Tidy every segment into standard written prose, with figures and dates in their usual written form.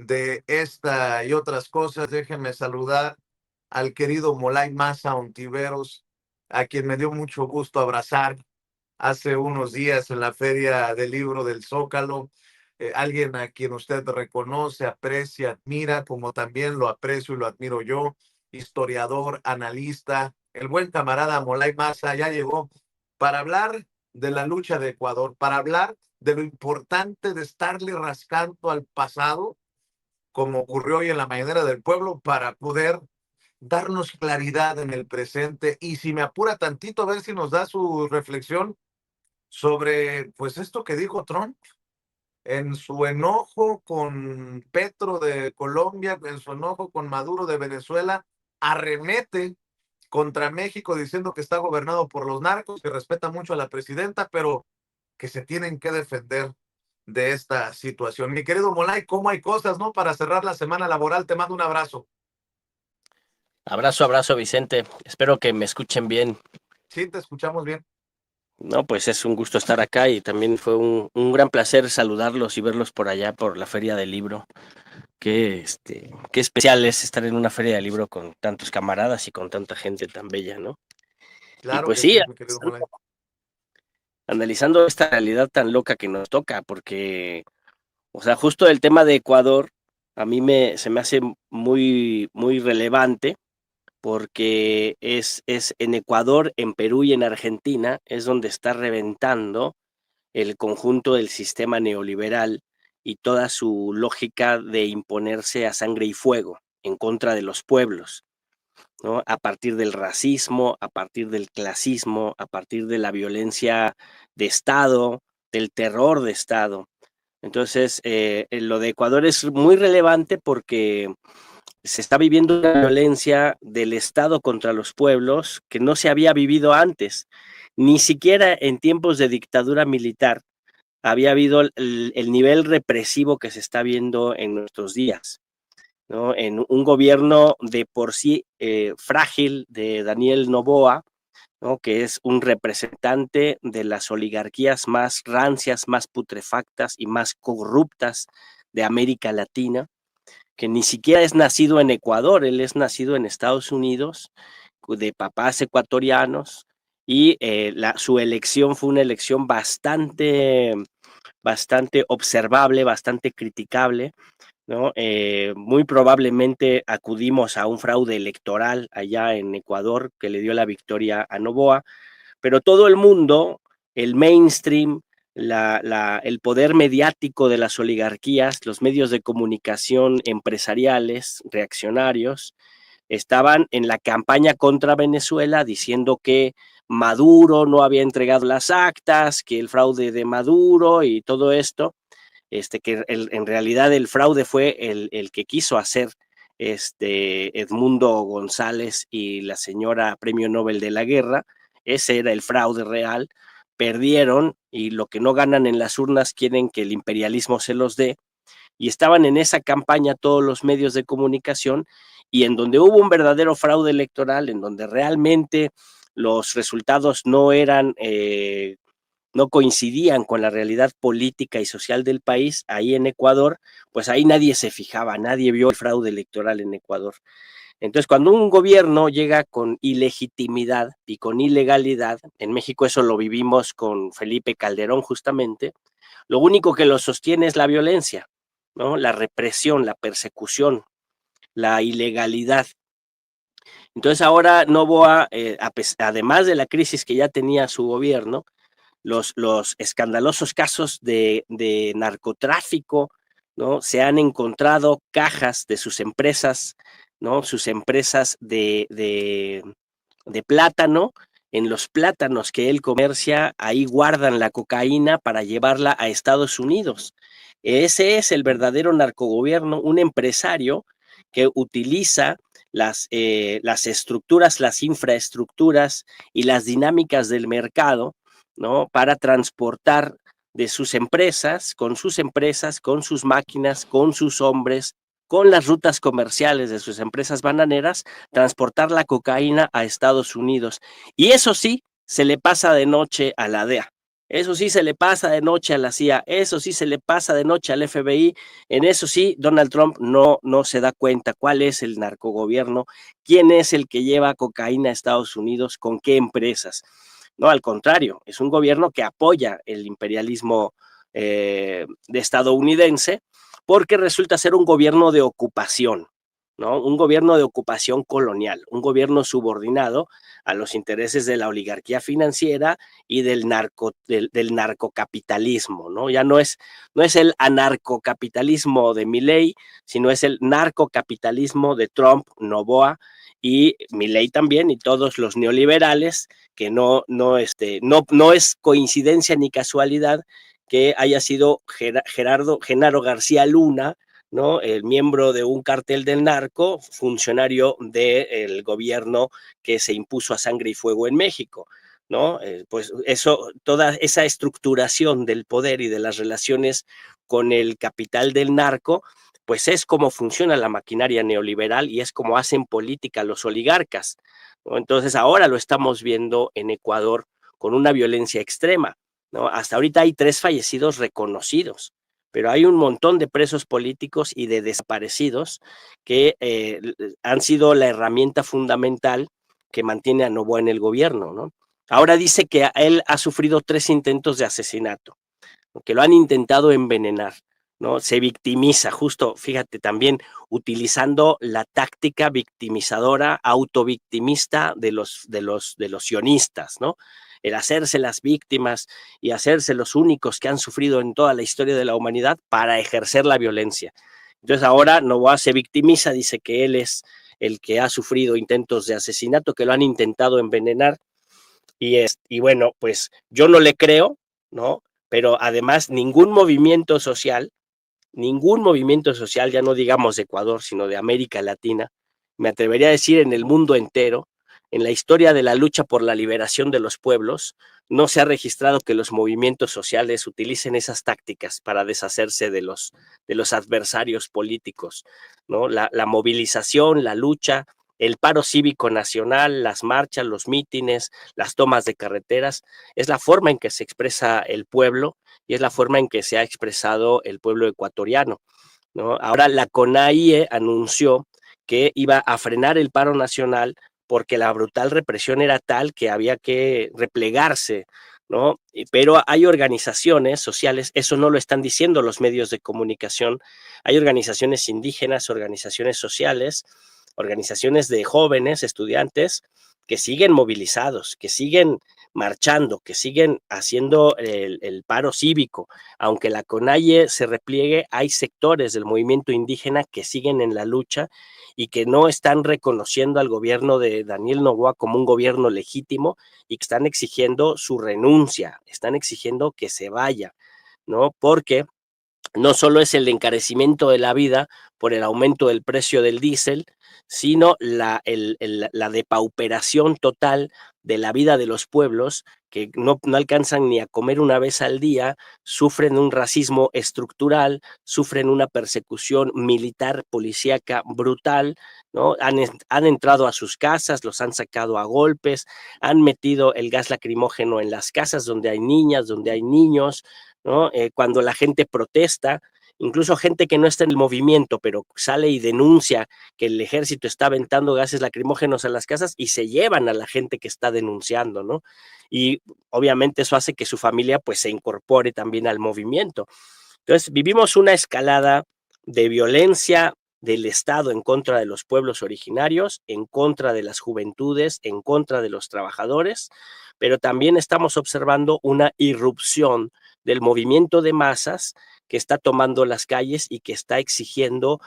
de esta y otras cosas, déjenme saludar al querido Molay Massa Ontiveros, a quien me dio mucho gusto abrazar hace unos días en la Feria del Libro del Zócalo. Alguien a quien usted reconoce, aprecia, admira, como también lo aprecio y lo admiro yo, historiador, analista, el buen camarada Molay Massa ya llegó para hablar de la lucha de Ecuador, para hablar de lo importante de estarle rascando al pasado, como ocurrió hoy en la Mañanera del Pueblo, para poder darnos claridad en el presente. Y si me apura tantito, a ver si nos da su reflexión sobre, pues, esto que dijo Trump en su enojo con Petro de Colombia, en su enojo con Maduro de Venezuela, arremete contra México diciendo que está gobernado por los narcos, que respeta mucho a la presidenta, pero que se tienen que defender de esta situación. Mi querido Molay, ¿cómo hay cosas, no? Para cerrar la semana laboral, te mando un abrazo. Abrazo, abrazo, Vicente. Espero que me escuchen bien. Sí, te escuchamos bien. No, pues es un gusto estar acá y también fue un gran placer saludarlos y verlos por allá por la Feria del Libro. Qué especial es estar en una feria del libro con tantos camaradas y con tanta gente tan bella, ¿no? Y Claro pues que sí, sí, mi querido Molay. analizando esta realidad tan loca que nos toca, porque, o sea, justo el tema de Ecuador, se me hace muy relevante porque es en Ecuador, en Perú y en Argentina es donde está reventando el conjunto del sistema neoliberal y toda su lógica de imponerse a sangre y fuego en contra de los pueblos, ¿no? A partir del racismo, a partir del clasismo, a partir de la violencia de Estado, del terror de Estado. Entonces, lo de Ecuador es muy relevante porque se está viviendo una violencia del Estado contra los pueblos que no se había vivido antes, ni siquiera en tiempos de dictadura militar había habido el nivel represivo que se está viendo en nuestros días, ¿no? En un gobierno de por sí frágil de Daniel Noboa, ¿no? Que es un representante de las oligarquías más rancias, más putrefactas y más corruptas de América Latina, que ni siquiera es nacido en Ecuador, él es nacido en Estados Unidos, de papás ecuatorianos, y su elección fue una elección bastante observable, bastante criticable, ¿no? Muy probablemente acudimos a un fraude electoral allá en Ecuador que le dio la victoria a Noboa, pero todo el mundo, el mainstream, el poder mediático de las oligarquías, los medios de comunicación empresariales, reaccionarios, estaban en la campaña contra Venezuela diciendo que Maduro no había entregado las actas, que el fraude de Maduro y todo esto, en realidad el fraude fue el que quiso hacer Edmundo González y la señora Premio Nobel de la Guerra. Ese era el fraude real. Perdieron y lo que no ganan en las urnas quieren que el imperialismo se los dé, y estaban en esa campaña todos los medios de comunicación, y en donde hubo un verdadero fraude electoral, en donde realmente los resultados no coincidían con la realidad política y social del país, ahí en Ecuador, pues ahí nadie se fijaba, nadie vio el fraude electoral en Ecuador. Entonces, cuando un gobierno llega con ilegitimidad y con ilegalidad, en México eso lo vivimos con Felipe Calderón justamente, lo único que lo sostiene es la violencia, ¿no? La represión, la persecución, la ilegalidad. Entonces ahora Novoa, además de la crisis que ya tenía su gobierno, los escandalosos casos de narcotráfico, ¿no? Se han encontrado cajas de sus empresas, ¿no? Sus empresas de plátano. En los plátanos que él comercia, ahí guardan la cocaína para llevarla a Estados Unidos. Ese es el verdadero narcogobierno, un empresario que utiliza las estructuras, las infraestructuras y las dinámicas del mercado, ¿no? Para transportar de sus empresas, con sus máquinas, con sus hombres, con las rutas comerciales de sus empresas bananeras, transportar la cocaína a Estados Unidos. Y eso sí, se le pasa de noche a la DEA. Eso sí se le pasa de noche a la CIA, eso sí se le pasa de noche al FBI, en eso sí Donald Trump no se da cuenta cuál es el narcogobierno, quién es el que lleva cocaína a Estados Unidos, con qué empresas. No, al contrario, es un gobierno que apoya el imperialismo de estadounidense porque resulta ser un gobierno de ocupación, ¿no? Un gobierno de ocupación colonial, un gobierno subordinado a los intereses de la oligarquía financiera y del narcocapitalismo, ¿no? Ya no es el anarcocapitalismo de Milei, sino es el narcocapitalismo de Trump, Noboa y Milei también, y todos los neoliberales, que no es coincidencia ni casualidad que haya sido Genaro García Luna, ¿no? El miembro de un cartel del narco, funcionario del gobierno que se impuso a sangre y fuego en México, ¿no? Pues eso, toda esa estructuración del poder y de las relaciones con el capital del narco, pues es como funciona la maquinaria neoliberal y es como hacen política los oligarcas, ¿no? Entonces ahora lo estamos viendo en Ecuador con una violencia extrema, ¿no? Hasta ahorita hay 3 fallecidos reconocidos, pero hay un montón de presos políticos y de desaparecidos que han sido la herramienta fundamental que mantiene a Novoa en el gobierno, ¿no? Ahora dice que él ha sufrido 3 intentos de asesinato, que lo han intentado envenenar, ¿no? Se victimiza, justo, fíjate, también utilizando la táctica victimizadora, autovictimista de los sionistas, ¿no? El hacerse las víctimas y hacerse los únicos que han sufrido en toda la historia de la humanidad para ejercer la violencia. Entonces ahora Novoa se victimiza, dice que él es el que ha sufrido intentos de asesinato, que lo han intentado envenenar, y bueno, pues yo no le creo, ¿no? Pero además ningún movimiento social, ya no digamos de Ecuador, sino de América Latina, me atrevería a decir en el mundo entero, en la historia de la lucha por la liberación de los pueblos, no se ha registrado que los movimientos sociales utilicen esas tácticas para deshacerse de los adversarios políticos, ¿no? La movilización, la lucha, el paro cívico nacional, las marchas, los mítines, las tomas de carreteras, es la forma en que se expresa el pueblo y es la forma en que se ha expresado el pueblo ecuatoriano, ¿no? Ahora la CONAIE anunció que iba a frenar el paro nacional porque la brutal represión era tal que había que replegarse, ¿no? Pero hay organizaciones sociales, eso no lo están diciendo los medios de comunicación, hay organizaciones indígenas, organizaciones sociales, organizaciones de jóvenes, estudiantes, que siguen movilizados, que siguen marchando, que siguen haciendo el paro cívico. Aunque la CONAIE se repliegue, hay sectores del movimiento indígena que siguen en la lucha y que no están reconociendo al gobierno de Daniel Noboa como un gobierno legítimo y que están exigiendo su renuncia, están exigiendo que se vaya, ¿no? Porque no solo es el encarecimiento de la vida por el aumento del precio del diésel, sino la depauperación total de la vida de los pueblos que no alcanzan ni a comer una vez al día, sufren un racismo estructural, sufren una persecución militar, policíaca brutal, ¿no? Han entrado a sus casas, los han sacado a golpes, han metido el gas lacrimógeno en las casas donde hay niñas, donde hay niños, ¿no? Cuando la gente protesta, incluso gente que no está en el movimiento, pero sale y denuncia que el ejército está aventando gases lacrimógenos a las casas y se llevan a la gente que está denunciando, ¿no? Y obviamente eso hace que su familia pues se incorpore también al movimiento. Entonces vivimos una escalada de violencia del Estado en contra de los pueblos originarios, en contra de las juventudes, en contra de los trabajadores, pero también estamos observando una irrupción del movimiento de masas que está tomando las calles y que está exigiendo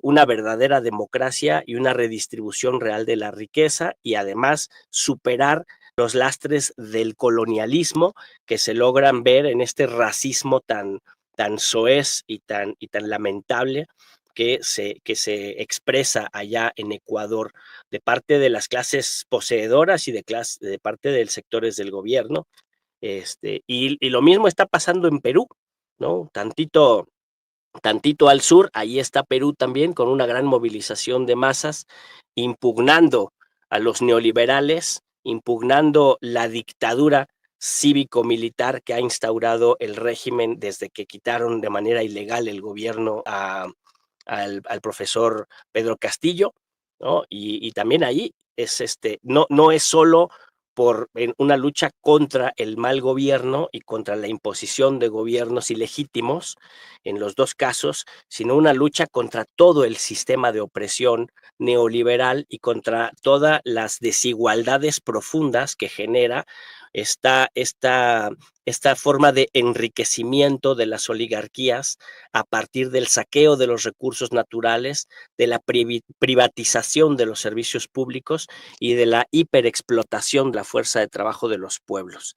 una verdadera democracia y una redistribución real de la riqueza y además superar los lastres del colonialismo que se logran ver en este racismo tan soez y tan lamentable que se expresa allá en Ecuador de parte de las clases poseedoras y de parte de sectores del gobierno. Y lo mismo está pasando en Perú, ¿no? Tantito al sur, ahí está Perú también con una gran movilización de masas, impugnando a los neoliberales, impugnando la dictadura cívico-militar que ha instaurado el régimen desde que quitaron de manera ilegal el gobierno al profesor Pedro Castillo, ¿no? Y también ahí es no es solo por una lucha contra el mal gobierno y contra la imposición de gobiernos ilegítimos en los dos casos, sino una lucha contra todo el sistema de opresión neoliberal y contra todas las desigualdades profundas que genera esta, esta, esta forma de enriquecimiento de las oligarquías a partir del saqueo de los recursos naturales, de la privatización de los servicios públicos y de la hiperexplotación de la fuerza de trabajo de los pueblos.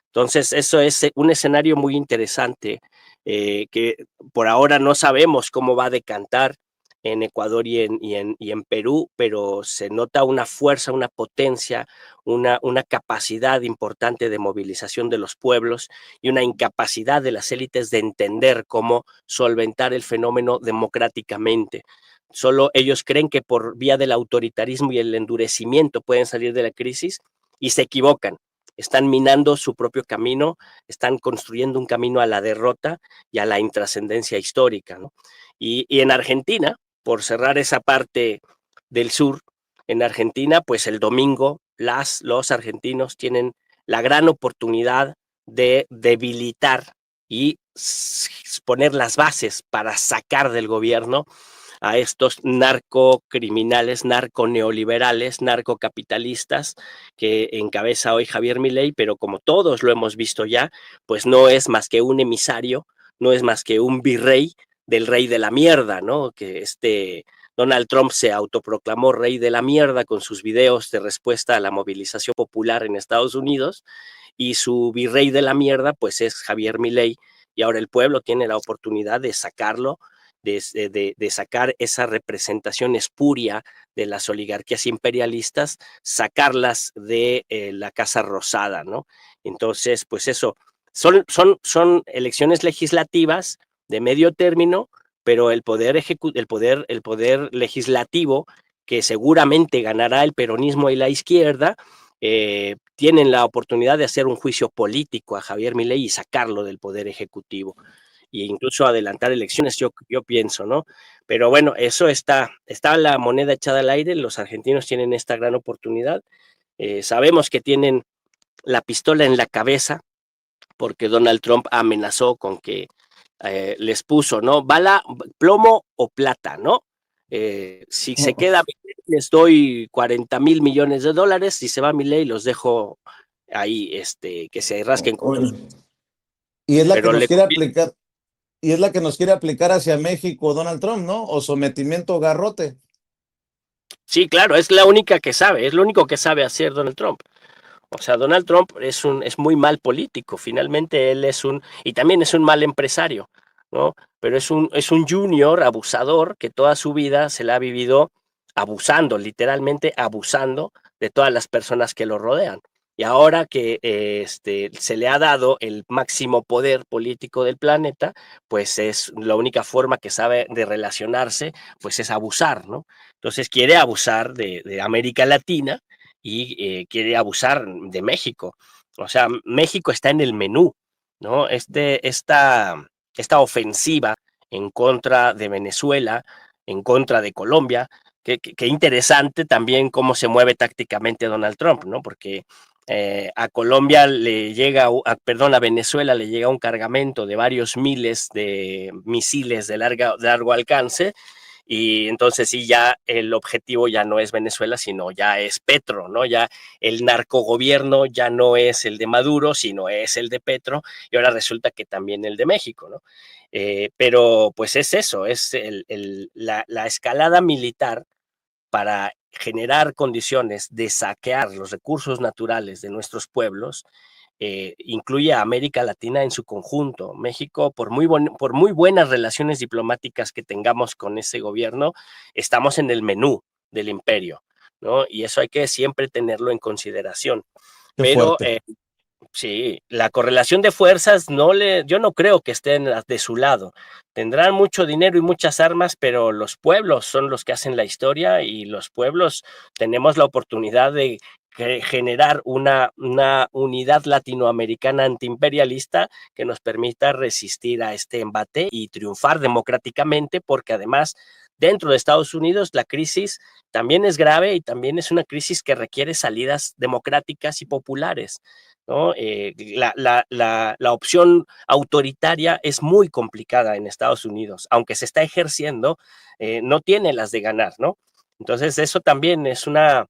Entonces, eso es un escenario muy interesante que por ahora no sabemos cómo va a decantar en Ecuador y en Perú, pero se nota una fuerza, una potencia, una capacidad importante de movilización de los pueblos y una incapacidad de las élites de entender cómo solventar el fenómeno democráticamente. Solo ellos creen que por vía del autoritarismo y el endurecimiento pueden salir de la crisis y se equivocan. Están minando su propio camino, están construyendo un camino a la derrota y a la intrascendencia histórica, ¿no? Y en Argentina, por cerrar esa parte del sur, en Argentina, pues el domingo los argentinos tienen la gran oportunidad de debilitar y poner las bases para sacar del gobierno a estos narcocriminales, narconeoliberales, narcocapitalistas que encabeza hoy Javier Milei, pero como todos lo hemos visto ya, pues no es más que un emisario, no es más que un virrey del rey de la mierda, ¿no? Que Donald Trump se autoproclamó rey de la mierda con sus videos de respuesta a la movilización popular en Estados Unidos y su virrey de la mierda pues es Javier Milei y ahora el pueblo tiene la oportunidad de sacarlo, de sacar esa representación espuria de las oligarquías imperialistas, sacarlas de la Casa Rosada, ¿no? Entonces, pues eso, son elecciones legislativas de medio término, pero el poder legislativo, que seguramente ganará el peronismo y la izquierda, tienen la oportunidad de hacer un juicio político a Javier Milei y sacarlo del poder ejecutivo e incluso adelantar elecciones, yo pienso, ¿no? Pero bueno, eso está la moneda echada al aire, los argentinos tienen esta gran oportunidad, sabemos que tienen la pistola en la cabeza porque Donald Trump amenazó con que les puso, ¿no? Bala, plomo o plata, ¿no? Si se queda les doy 40,000 millones de dólares, si se va Milei los dejo ahí, que se rasquen con sus... Y es la que Pero nos le quiere conviene. aplicar, y es la que nos quiere aplicar hacia México Donald Trump, ¿no? O sometimiento garrote. Sí, claro, es la única que sabe, es lo único que sabe hacer Donald Trump. O sea, Donald Trump es muy mal político, finalmente él y también es un mal empresario, ¿no? Pero es un junior abusador que toda su vida se la ha vivido abusando, literalmente abusando de todas las personas que lo rodean. Y ahora que se le ha dado el máximo poder político del planeta, pues es la única forma que sabe de relacionarse, pues es abusar, ¿no? Entonces quiere abusar de América Latina y quiere abusar de México. O sea, México está en el menú, ¿no? Esta ofensiva en contra de Venezuela, en contra de Colombia, qué interesante también cómo se mueve tácticamente Donald Trump, ¿no? Porque a Colombia le llega, a Venezuela le llega un cargamento de varios miles de misiles de largo alcance, y entonces sí, ya el objetivo ya no es Venezuela, sino ya es Petro, ¿no? Ya el narcogobierno ya no es el de Maduro, sino es el de Petro, y ahora resulta que también el de México, ¿no? Pero pues es eso, es la escalada militar para generar condiciones de saquear los recursos naturales de nuestros pueblos, incluye a América Latina en su conjunto. México, por muy buenas relaciones diplomáticas que tengamos con ese gobierno, estamos en el menú del imperio, ¿no? Y eso hay que siempre tenerlo en consideración. Qué Pero fuerte. sí, la correlación de fuerzas yo no creo que estén de su lado. Tendrán mucho dinero y muchas armas, pero los pueblos son los que hacen la historia y los pueblos tenemos la oportunidad de generar una unidad latinoamericana antiimperialista que nos permita resistir a este embate y triunfar democráticamente, porque además dentro de Estados Unidos la crisis también es grave y también es una crisis que requiere salidas democráticas y populares, ¿no? La opción autoritaria es muy complicada en Estados Unidos, aunque se está ejerciendo, no tiene las de ganar, ¿no? Entonces eso también es una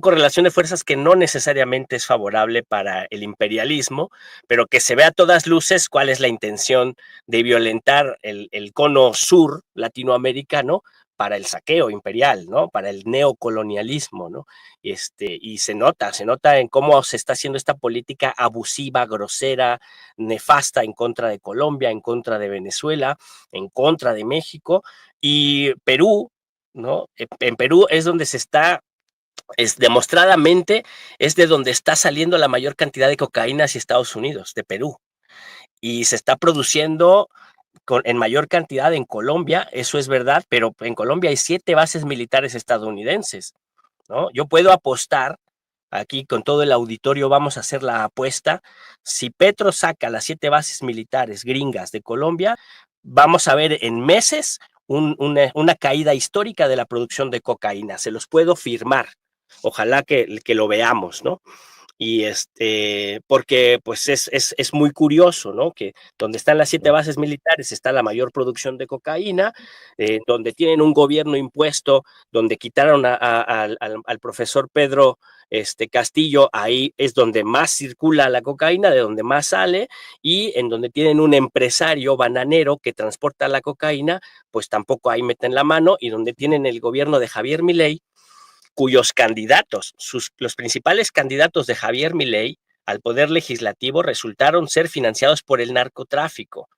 correlación de fuerzas que no necesariamente es favorable para el imperialismo, pero que se ve a todas luces cuál es la intención de violentar el cono sur latinoamericano para el saqueo imperial, ¿no? Para el neocolonialismo, ¿no? Y se nota en cómo se está haciendo esta política abusiva, grosera, nefasta en contra de Colombia, en contra de Venezuela, en contra de México y Perú, ¿no? En Perú es donde se está demostradamente es de donde está saliendo la mayor cantidad de cocaína hacia Estados Unidos, de Perú. Y se está produciendo en mayor cantidad en Colombia, eso es verdad, pero en Colombia hay 7 bases militares estadounidenses, ¿no? Yo puedo apostar, aquí con todo el auditorio vamos a hacer la apuesta, si Petro saca las 7 bases militares gringas de Colombia, vamos a ver en meses una caída histórica de la producción de cocaína, se los puedo firmar. Ojalá que lo veamos, ¿no? Y porque pues es muy curioso, ¿no? Que donde están las 7 bases militares está la mayor producción de cocaína, donde tienen un gobierno impuesto, donde quitaron al profesor Pedro Castillo, ahí es donde más circula la cocaína, de donde más sale, y en donde tienen un empresario bananero que transporta la cocaína, pues tampoco ahí meten la mano, y donde tienen el gobierno de Javier Milei, cuyos candidatos, los principales candidatos de Javier Milei al poder legislativo resultaron ser financiados por el narcotráfico.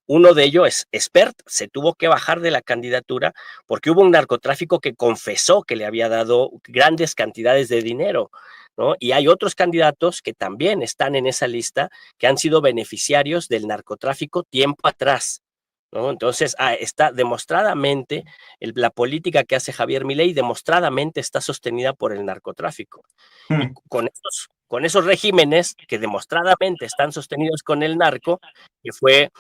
Uno de ellos es Espert, se tuvo que bajar de la candidatura porque hubo un narcotráfico que confesó que le había dado grandes cantidades de dinero, ¿no? Y hay otros candidatos que también están en esa lista que han sido beneficiarios del narcotráfico tiempo atrás, ¿no? Entonces, está demostradamente, la política que hace Javier Milei demostradamente está sostenida por el narcotráfico. Y con esos regímenes que demostradamente están sostenidos con el narco, que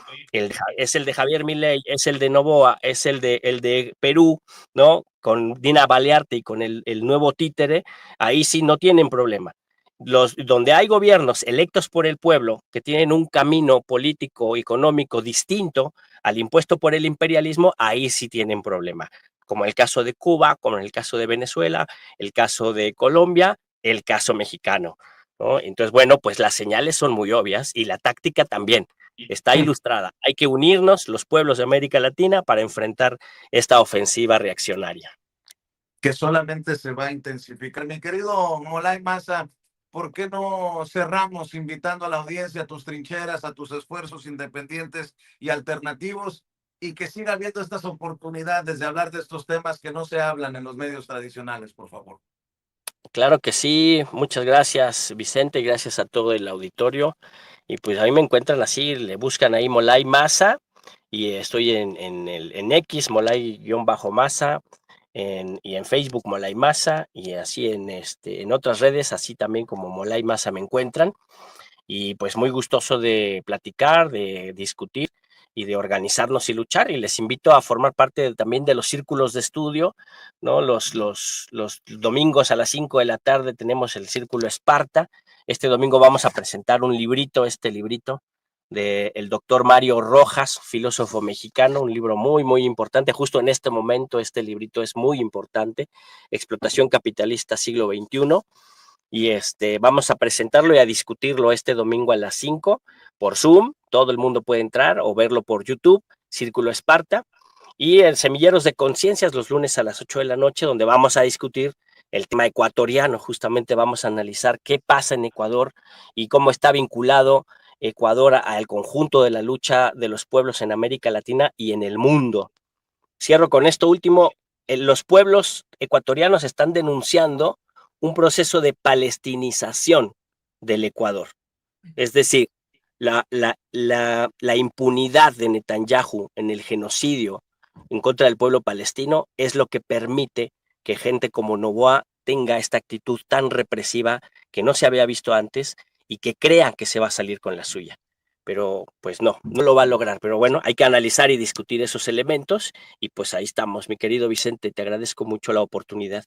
es el de Javier Milei, es el de Noboa, es el de Perú, ¿no? Con Dina Balearte y con el nuevo títere, ahí sí no tienen problema. Donde hay gobiernos electos por el pueblo que tienen un camino político, económico distinto al impuesto por el imperialismo, ahí sí tienen problema. Como el caso de Cuba, como el caso de Venezuela, el caso de Colombia, el caso mexicano, ¿no? Entonces, bueno, pues las señales son muy obvias y la táctica también está ilustrada. Hay que unirnos los pueblos de América Latina para enfrentar esta ofensiva reaccionaria. Que solamente se va a intensificar. Mi querido Molay Maza, ¿por qué no cerramos invitando a la audiencia a tus trincheras, a tus esfuerzos independientes y alternativos, y que siga habiendo estas oportunidades de hablar de estos temas que no se hablan en los medios tradicionales, por favor? Claro que sí, muchas gracias Vicente, gracias a todo el auditorio. Y pues ahí me encuentran así, le buscan ahí Molay Maza y estoy en X, Molay-Maza, y en Facebook Molay Maza, y así en otras redes, así también como Molay Maza me encuentran. Y pues muy gustoso de platicar, de discutir y de organizarnos y luchar. Y les invito a formar parte también de los círculos de estudio, ¿no? Los domingos a las 5 de la tarde tenemos el Círculo Esparta. Este domingo vamos a presentar un librito, del doctor Mario Rojas, filósofo mexicano, un libro muy, muy importante. Justo en este momento este librito es muy importante, Explotación Capitalista Siglo XXI. Y vamos a presentarlo y a discutirlo este domingo a las 5 por Zoom. Todo el mundo puede entrar o verlo por YouTube, Círculo Esparta. Y en Semilleros de Conciencias los lunes a las 8 de la noche, donde vamos a discutir el tema ecuatoriano. Justamente vamos a analizar qué pasa en Ecuador y cómo está vinculado Ecuador al conjunto de la lucha de los pueblos en América Latina y en el mundo. Cierro con esto último. Los pueblos ecuatorianos están denunciando un proceso de palestinización del Ecuador. Es decir, la impunidad de Netanyahu en el genocidio en contra del pueblo palestino es lo que permite que gente como Noboa tenga esta actitud tan represiva que no se había visto antes y que crean que se va a salir con la suya. Pero pues no lo va a lograr. Pero bueno, hay que analizar y discutir esos elementos y pues ahí estamos, mi querido Vicente, te agradezco mucho la oportunidad.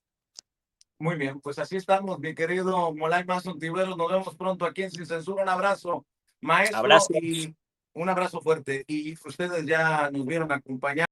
Muy bien, pues así estamos, mi querido Molay Maza Ontiveros. Nos vemos pronto aquí en Sin Censura. Un abrazo, maestro, Abrazos. y un abrazo fuerte. Y ustedes ya nos vieron acompañar.